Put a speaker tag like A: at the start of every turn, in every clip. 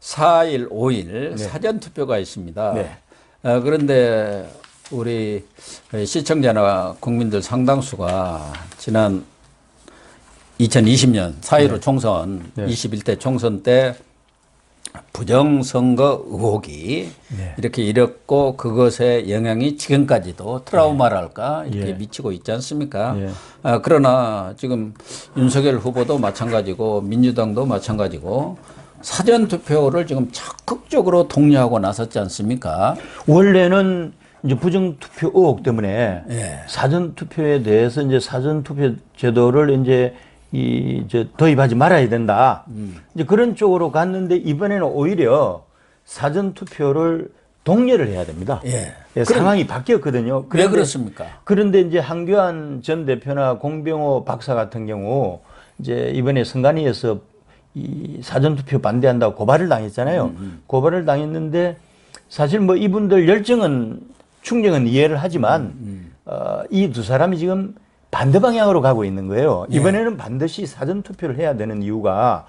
A: 4일, 5일
B: 네.
A: 사전투표가 있습니다.
B: 네.
A: 그런데 우리 시청자나 국민들 상당수가 지난 2020년 4.15
B: 네.
A: 총선,
B: 네.
A: 21대 총선 때 부정선거 의혹이
B: 네.
A: 이렇게 일었고 그것의 영향이 지금까지도 트라우마랄까 이렇게
B: 예.
A: 미치고 있지 않습니까?
B: 예.
A: 그러나 지금 윤석열 후보도 마찬가지고 민주당도 마찬가지고 사전투표를 지금 적극적으로 독려하고 나섰지 않습니까?
B: 원래는 이제 부정투표 의혹 때문에
A: 예.
B: 사전투표에 대해서 이제 사전투표 제도를 이제 도입하지 말아야 된다. 이제 그런 쪽으로 갔는데 이번에는 오히려 사전투표를 독려를 해야 됩니다.
A: 예.
B: 예, 상황이 바뀌었거든요.
A: 왜 그렇습니까?
B: 그런데 이제 한교안 전 대표나 공병호 박사 같은 경우 이제 이번에 선관위에서 이 사전투표 반대한다고 고발을 당했잖아요. 고발을 당했는데 사실 뭐 이분들 열정은 충정은 이해를 하지만 이 두 사람이 지금 반대 방향으로 가고 있는 거예요. 이번에는 반드시 사전투표를 해야 되는 이유가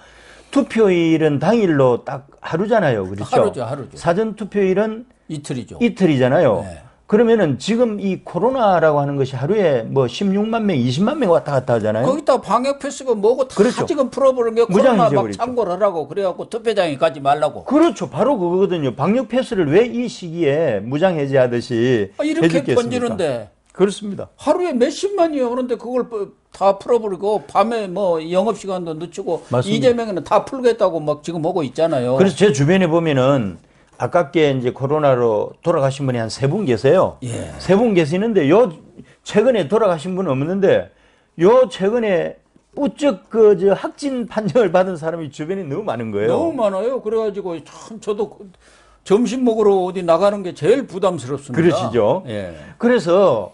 B: 투표일은 당일로 딱 하루잖아요. 그렇죠?
A: 하루죠.
B: 사전투표일은
A: 이틀이죠.
B: 이틀이잖아요.
A: 네.
B: 그러면은 지금 이 코로나라고 하는 것이 하루에 뭐 16만 명, 20만 명 왔다 갔다 하잖아요.
A: 거기다 방역 패스가 뭐고 다
B: 그렇죠.
A: 지금 풀어버린 게 코로나 막
B: 무장해버리죠.
A: 참고를 하라고 그래갖고 투표장에 가지 말라고.
B: 그렇죠. 바로 그거거든요. 방역 패스를 왜 이 시기에 무장 해제하듯이
A: 이렇게
B: 해줬겠습니까?
A: 번지는데
B: 그렇습니다.
A: 하루에 몇십만이요. 그런데 그걸 다 풀어버리고 밤에 뭐 영업시간도 늦추고
B: 맞습니다.
A: 이재명은 다 풀겠다고 막 지금 오고 있잖아요.
B: 그래서 제 주변에 보면은 아깝게 이제 코로나로 돌아가신 분이 한 3분 계세요.
A: 예.
B: 3분 계시는데 최근에 돌아가신 분은 없는데 최근에 우쩍 확진 판정을 받은 사람이 주변에 너무 많은 거예요.
A: 너무 많아요. 그래가지고 참 저도 점심 먹으러 어디 나가는 게 제일 부담스럽습니다.
B: 그러시죠.
A: 예.
B: 그래서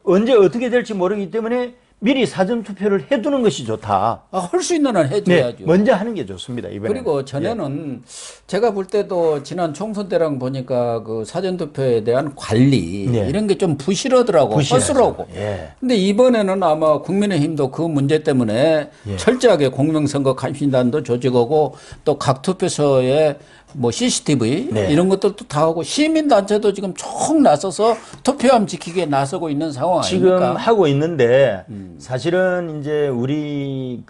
B: 언제 어떻게 될지 모르기 때문에 미리 사전투표를 해두는 것이 좋다.
A: 할 수 있는 한 해줘야죠.
B: 네, 먼저 하는 게 좋습니다. 이번에.
A: 그리고 전에는 제가 볼 때도 지난 총선 때랑 보니까 그 사전투표에 대한 관리
B: 네.
A: 이런 게 좀 부실하더라고. 허술하고.
B: 예.
A: 근데 이번에는 아마 국민의힘도 그 문제 때문에
B: 예.
A: 철저하게 공명선거 감시단도 조직하고 또 각 투표소에 뭐 CCTV
B: 네.
A: 이런 것들도 다 하고 시민단체도 지금 총 나서서 투표함 지키기에 나서고 있는 상황
B: 지금
A: 아닙니까?
B: 하고 있는데 사실은 이제 우리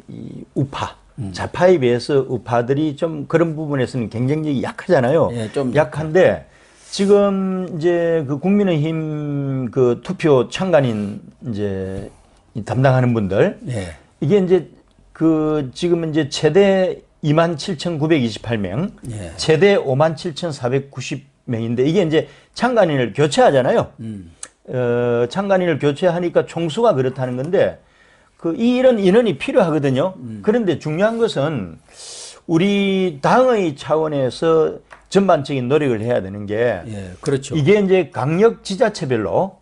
B: 이 우파 좌파에 비해서 우파들이 좀 그런 부분에서는 경쟁력이 약하잖아요.
A: 예, 좀
B: 약한데 지금 이제 그 국민의힘 그 투표 참관인 이제 이 담당하는 분들
A: 예.
B: 이게 이제 지금 이제 최대 27,928명,
A: 예.
B: 최대 57,490명인데 이게 이제 참관인을 교체하잖아요. 참관인을 교체하니까 총수가 그렇다는 건데 이런 인원이 필요하거든요. 그런데 중요한 것은 우리 당의 차원에서 전반적인 노력을 해야 되는 게
A: 예, 그렇죠.
B: 이게 이제 강력 지자체별로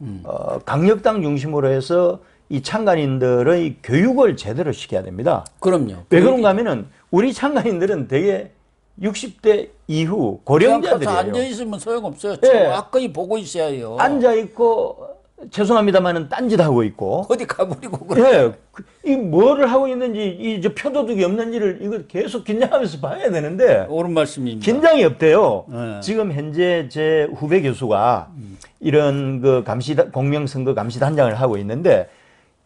B: 강력당 중심으로 해서 이 참관인들의 교육을 제대로 시켜야 됩니다.
A: 그럼요.
B: 왜 그런가 하면은 우리 참관인들은 되게 60대 이후 고령자들이에요.
A: 앉아 있으면 소용없어요.
B: 예.
A: 가까이 보고 있어야 해요.
B: 앉아 있고 죄송합니다만은 딴짓 하고 있고.
A: 어디 가버리고 그래.
B: 예. 이 뭐를 하고 있는지 저 표도둑이 없는지를 이거 계속 긴장하면서 봐야 되는데
A: 옳은 말씀입니다.
B: 긴장이 없대요.
A: 네.
B: 지금 현재 제 후배 교수가 이런 그 공명선거 감시단장을 하고 있는데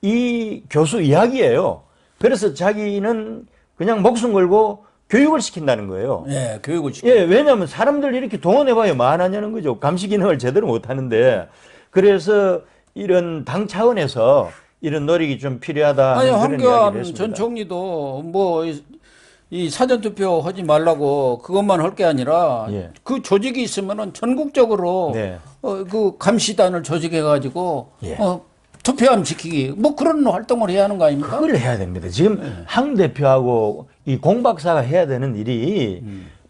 B: 이 교수 이야기예요. 그래서 자기는 그냥 목숨 걸고 교육을 시킨다는 거예요.
A: 예, 교육을 시켜.
B: 예, 왜냐하면 사람들 이렇게 동원해봐야 뭐 하냐는 거죠. 감시 기능을 제대로 못하는데. 그래서 이런 당 차원에서 이런 노력이 좀 필요하다.
A: 아니,
B: 그런 이야기를
A: 황교안
B: 했습니다.
A: 전 총리도 뭐 이 사전투표 하지 말라고 그것만 할 게 아니라
B: 예.
A: 그 조직이 있으면은 전국적으로
B: 네.
A: 그 감시단을 조직해가지고
B: 예.
A: 투표함 지키기 뭐 그런 활동을 해야 하는 거 아닙니까?
B: 그걸 해야 됩니다. 지금 황 대표하고 이 공 박사가 해야 되는 일이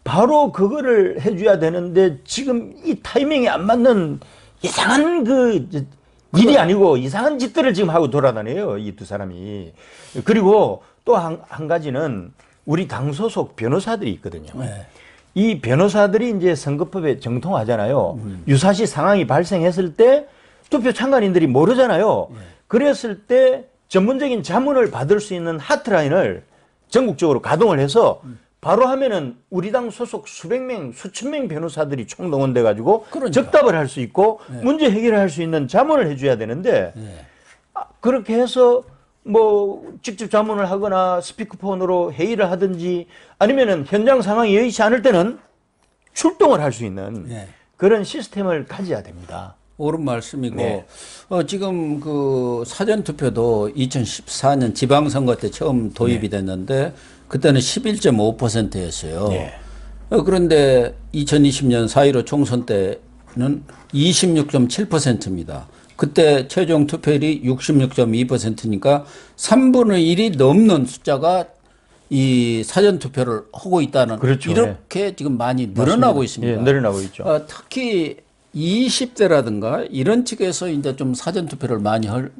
B: 바로 그거를 해줘야 되는데 지금 이 타이밍이 안 맞는 이상한 일이 아니고 이상한 짓들을 지금 하고 돌아다녀요. 이 두 사람이. 그리고 또 한 가지는 우리 당 소속 변호사들이 있거든요.
A: 네.
B: 이 변호사들이 이제 선거법에 정통하잖아요. 유사시 상황이 발생했을 때 투표 참관인들이 모르잖아요. 그랬을 때 전문적인 자문을 받을 수 있는 하트라인을 전국적으로 가동을 해서 바로 하면은 우리 당 소속 수백 명, 수천 명 변호사들이 총동원돼 가지고
A: 그러니까.
B: 적답을 할 수 있고 문제 해결을 할 수 있는 자문을 해줘야 되는데 그렇게 해서 뭐 직접 자문을 하거나 스피커폰으로 회의를 하든지 아니면은 현장 상황이 여의치 않을 때는 출동을 할 수 있는 그런 시스템을 가져야 됩니다.
A: 옳은 말씀이고
B: 네.
A: 지금 그 사전 투표도 2014년 지방선거 때 처음 도입이 됐는데 그때는 11.5%였어요. 그런데 2020년 4.15 총선 때는 26.7%입니다. 그때 최종 투표율이 66.2%니까 3분의 1이 넘는 숫자가 이 사전 투표를 하고 있다는
B: 그렇죠.
A: 이렇게 지금 많이 늘어나고 있습니다.
B: 늘어나고 있죠.
A: 특히 20대라든가 이런 측에서 이제 좀 사전 투표를 많이 할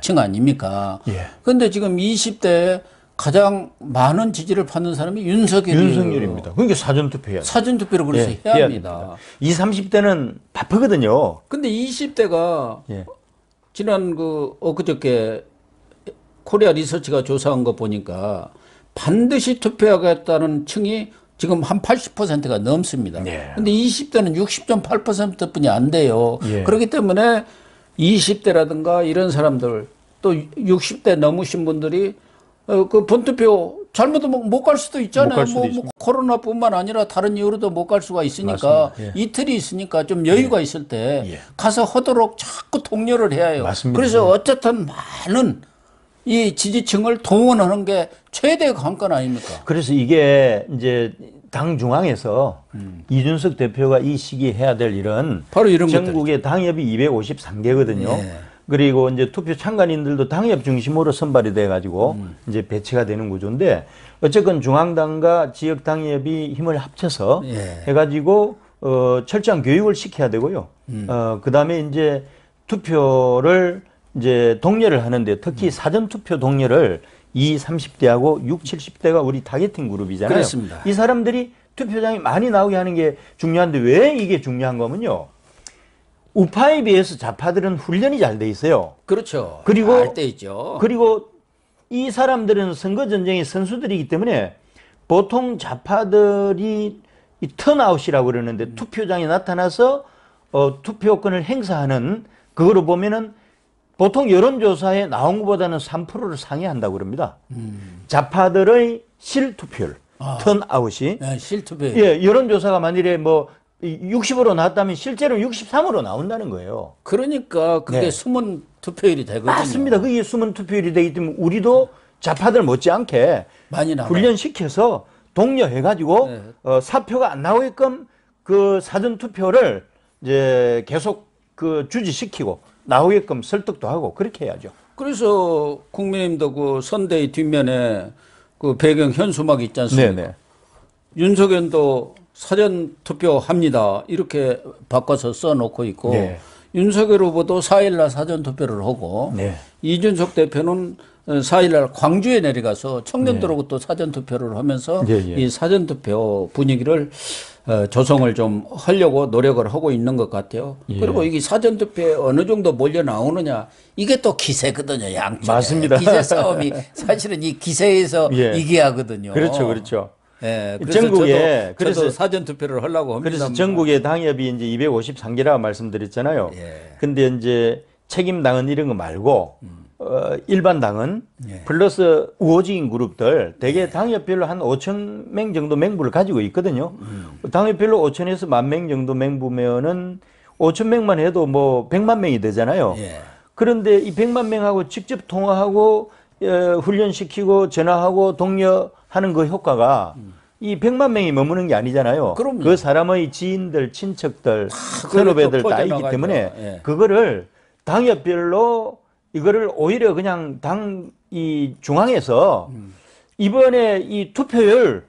A: 층 아닙니까? 그런데 지금 20대에 가장 많은 지지를 받는 사람이
B: 윤석열입니다. 그러니까 사전 투표해야
A: 사전 투표를 그래서 해야 합니다.
B: 20, 30대는 바쁘거든요.
A: 근데 20대가 지난 엊그저께 코리아 리서치가 조사한 거 보니까 반드시 투표하겠다는 층이 지금 한 80%가 넘습니다. 근데 20대는 60.8%뿐이 안 돼요. 그렇기 때문에 20대라든가 이런 사람들 또 60대 넘으신 분들이 그 본투표 잘못하면 못 갈 수도 있잖아요. 뭐 코로나뿐만 아니라 다른 이유로도 못 갈 수가 있으니까 이틀이 있으니까 좀 여유가 있을 때 가서 하도록 자꾸 독려를 해야 해요. 그래서 어쨌든 많은 이 지지층을 동원하는 게 최대 관건 아닙니까?
B: 그래서 이게 이제 당 중앙에서 이준석 대표가 이 시기에 해야 될 일은
A: 바로 이런
B: 전국의 당협이 253개거든요. 그리고 이제 투표 참관인들도 당협 중심으로 선발이 돼 가지고 이제 배치가 되는 구조인데 어쨌건 중앙당과 지역 당협이 힘을 합쳐서 해 가지고 철저한 교육을 시켜야 되고요. 그다음에 이제 투표를 이제 독려를 하는데 특히 사전 투표 독려를 20, 30대하고 60, 70대가 우리 타겟팅 그룹이잖아요.
A: 그렇습니다.
B: 이 사람들이 투표장에 많이 나오게 하는 게 중요한데 왜 이게 중요한 거면요. 우파에 비해서 좌파들은 훈련이 잘 돼 있어요.
A: 그렇죠.
B: 그리고
A: 잘 돼 있죠.
B: 그리고 이 사람들은 선거 전쟁의 선수들이기 때문에 보통 좌파들이 이 턴아웃이라고 그러는데 투표장에 나타나서 투표권을 행사하는 그거로 보면은 보통 여론조사에 나온 것보다는 3%를 상회한다고 그럽니다. 좌파들의 실투표율, 턴아웃이.
A: 실투표.
B: 여론조사가 만일에 뭐 60으로 나왔다면 실제로 63으로 나온다는 거예요.
A: 그러니까 그게 숨은 투표율이 되거든요.
B: 맞습니다. 그게 숨은 투표율이 되기 때문에 우리도 좌파들 못지않게
A: 많이
B: 훈련시켜서 독려해가지고 사표가 안 나오게끔 그 사전투표를 이제 계속 그 유지시키고 나오게끔 설득도 하고 그렇게 해야죠.
A: 그래서 국민의힘도 그 선대의 뒷면에 그 배경 현수막 있지 않습니까? 윤석열도 사전 투표합니다. 이렇게 바꿔서 써놓고 있고 윤석열 후보도 4일날 사전 투표를 하고 이준석 대표는 4일날 광주에 내려가서 청년들하고 또 사전 투표를 하면서 이 사전 투표 분위기를 조성을 좀 하려고 노력을 하고 있는 것 같아요. 그리고 이게 사전 투표에 어느 정도 몰려 나오느냐 이게 또 기세거든요. 양쪽에.
B: 맞습니다.
A: 기세 싸움이 사실은 이 기세에서 이기하거든요.
B: 그렇죠, 그렇죠.
A: 그래서
B: 전국에
A: 저도 사전 투표를 하려고 합니다.
B: 그래서 전국의 당협이 이제 253개라고 말씀드렸잖아요. 근데 이제 책임당은 이런 거 말고 일반 당은 플러스 우호적인 그룹들 대개 당협별로 한 5천 명 정도 맹부를 가지고 있거든요. 당협별로 5천에서 10,000명 정도 맹부면은 5천 명만 해도 뭐 100만 명이 되잖아요. 그런데 이 100만 명하고 직접 통화하고 훈련시키고 전화하고 독려하는 그 효과가 이 100만 명이 머무는 게 아니잖아요.
A: 그럼요.
B: 그 사람의 지인들, 친척들, 선후배들 다 있기 때문에 그거를 당협별로 이거를 오히려 그냥 당 이 중앙에서 이번에 이 투표율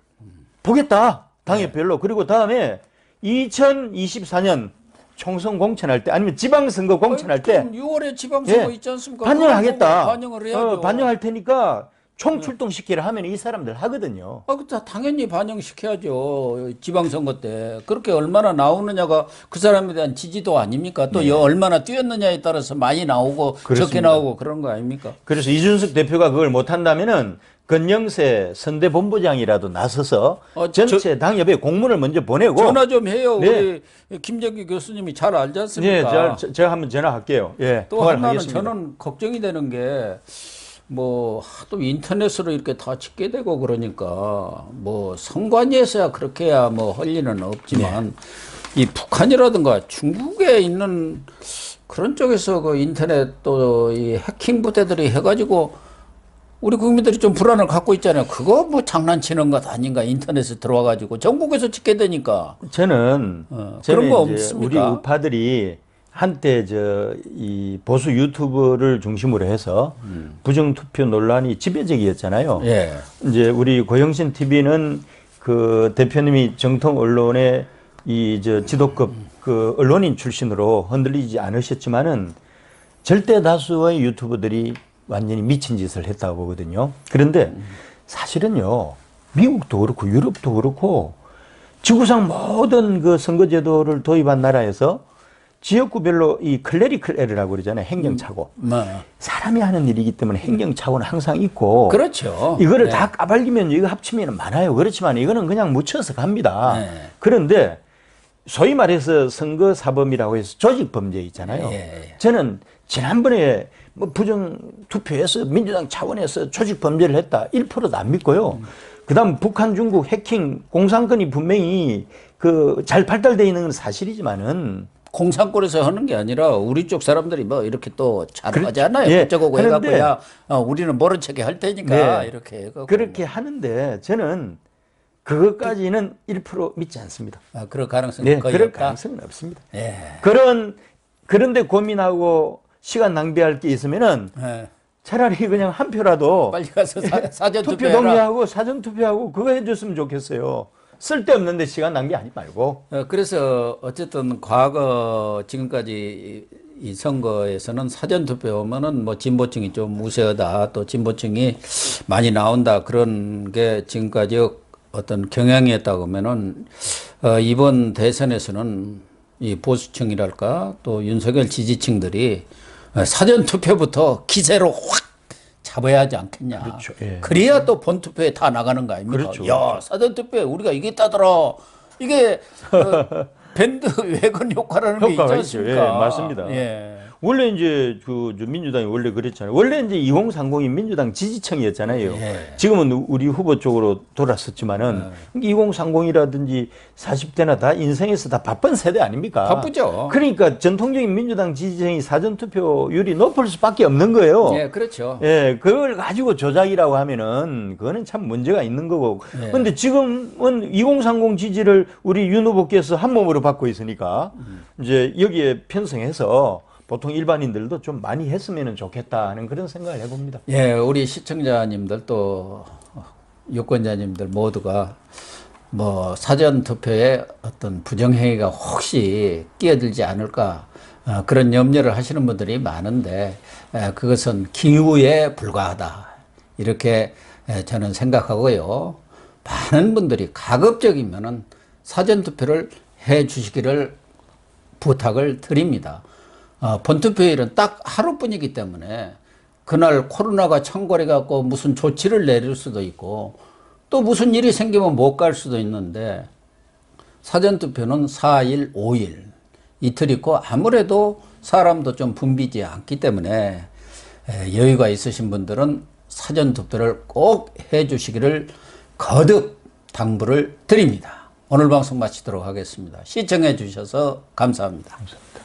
B: 보겠다. 당협별로. 그리고 다음에 2024년 총선 공천할 때 아니면 지방선거 공천할 때
A: 6월에 지방선거 있지 않습니까?
B: 반영하겠다.
A: 반영을 해야죠.
B: 반영할 테니까 총출동시키라 하면 이 사람들 하거든요.
A: 당연히 반영시켜야죠. 지방선거 때. 그렇게 얼마나 나오느냐가 그 사람에 대한 지지도 아닙니까? 또 얼마나 뛰었느냐에 따라서 많이 나오고
B: 그렇습니다.
A: 적게 나오고 그런 거 아닙니까?
B: 그래서 이준석 대표가 그걸 못한다면은 건영세 선대본부장이라도 나서서 전체 당협에 공문을 먼저 보내고
A: 전화 좀 해요.
B: 네.
A: 우리 김정기 교수님이 잘 알지
B: 네,
A: 않습니까?
B: 제가 한번 전화할게요. 예,
A: 또
B: 통화를
A: 하나는
B: 하겠습니다.
A: 저는 걱정이 되는 게 뭐 하도 인터넷으로 이렇게 다 찍게 되고 그러니까 뭐 선관위에서야 그렇게 해야 뭐 할 일은 없지만 이 북한이라든가 중국에 있는 그런 쪽에서 그 인터넷 또 이 해킹 부대들이 해가지고 우리 국민들이 좀 불안을 갖고 있잖아요. 그거 뭐 장난치는 것 아닌가, 인터넷에 들어와가지고 전국에서 찍게 되니까.
B: 저는
A: 그런 거
B: 이제
A: 없습니까?
B: 우리 우파들이 한때 이 보수 유튜브를 중심으로 해서 부정투표 논란이 지배적이었잖아요.
A: 예.
B: 이제 우리 고영신 TV는 그 대표님이 정통 언론의 지도급 그 언론인 출신으로 흔들리지 않으셨지만은 절대 다수의 유튜버들이 완전히 미친 짓을 했다고 보거든요. 그런데 사실은요, 미국도 그렇고 유럽도 그렇고 지구상 모든 그 선거제도를 도입한 나라에서 지역구별로 이 클레리컬 에러라고 그러잖아요. 행정착오. 사람이 하는 일이기 때문에 행정착오는 항상 있고.
A: 그렇죠.
B: 이거를 다 까발리면 이거 합치면 많아요. 그렇지만 이거는 그냥 묻혀서 갑니다. 그런데 소위 말해서 선거사범이라고 해서 조직범죄 있잖아요. 저는 지난번에 뭐 부정투표에서 민주당 차원에서 조직범죄를 했다. 1%도 안 믿고요. 그다음 북한, 중국 해킹 공산권이 분명히 잘 발달되어 있는 건 사실이지만은
A: 공산권에서 하는 게 아니라 우리 쪽 사람들이 뭐 이렇게 또 잘하잖아요.
B: 예,
A: 저거고 해갖고야 우리는 모른 척이 할 테니까 이렇게 해갖고.
B: 그렇게 하는데 저는 그것까지는 1% 믿지 않습니다.
A: 그럴 가능성이 거의
B: 그럴
A: 없다.
B: 가능성은 없습니다.
A: 예.
B: 그런데 고민하고 시간 낭비할 게 있으면은 차라리 그냥 한 표라도
A: 빨리 가서 사전
B: 투표
A: 투표해라.
B: 동의하고 사전 투표하고 그거 해줬으면 좋겠어요. 쓸데없는데 시간 낭비하지 말고.
A: 그래서 어쨌든 과거 지금까지 이 선거에서는 사전 투표하면은 뭐 진보층이 좀 우세하다, 또 진보층이 많이 나온다, 그런 게 지금까지 어떤 경향이었다고 하면은 이번 대선에서는 이 보수층이랄까 또 윤석열 지지층들이 사전 투표부터 기세로 확 잡아야 하지 않겠냐.
B: 그렇죠.
A: 그래야 또 본투표에 다 나가는 거 아닙니까?
B: 그렇죠.
A: 야, 사전 투표에 우리가 이겼다더라. 이게 밴드 외건 효과라는 게 있지 않습니까?
B: 맞습니다. 원래 이제 민주당이 원래 그랬잖아요. 원래 이제 2030이 민주당 지지층이었잖아요. 지금은 우리 후보 쪽으로 돌았었지만은 2030이라든지 40대나 다 인생에서 다 바쁜 세대 아닙니까?
A: 바쁘죠.
B: 그러니까 전통적인 민주당 지지층이 사전 투표율이 높을 수밖에 없는 거예요.
A: 그렇죠.
B: 그걸 가지고 조작이라고 하면은 그거는 참 문제가 있는 거고. 그런데 지금은 2030 지지를 우리 윤 후보께서 한 몸으로 받고 있으니까 이제 여기에 편성해서 보통 일반인들도 좀 많이 했으면 좋겠다 하는 그런 생각을 해봅니다.
A: 우리 시청자님들 또 유권자님들 모두가 뭐 사전 투표에 어떤 부정행위가 혹시 끼어들지 않을까 그런 염려를 하시는 분들이 많은데 그것은 기우에 불과하다 이렇게 저는 생각하고요. 많은 분들이 가급적이면은 사전 투표를 해 주시기를 부탁을 드립니다. 본투표일은 딱 하루뿐이기 때문에 그날 코로나가 창궐해 갖고 무슨 조치를 내릴 수도 있고 또 무슨 일이 생기면 못 갈 수도 있는데 사전투표는 4일, 5일 이틀 있고 아무래도 사람도 좀 붐비지 않기 때문에 여유가 있으신 분들은 사전투표를 꼭 해주시기를 거듭 당부를 드립니다. 오늘 방송 마치도록 하겠습니다. 시청해 주셔서 감사합니다.
B: 감사합니다.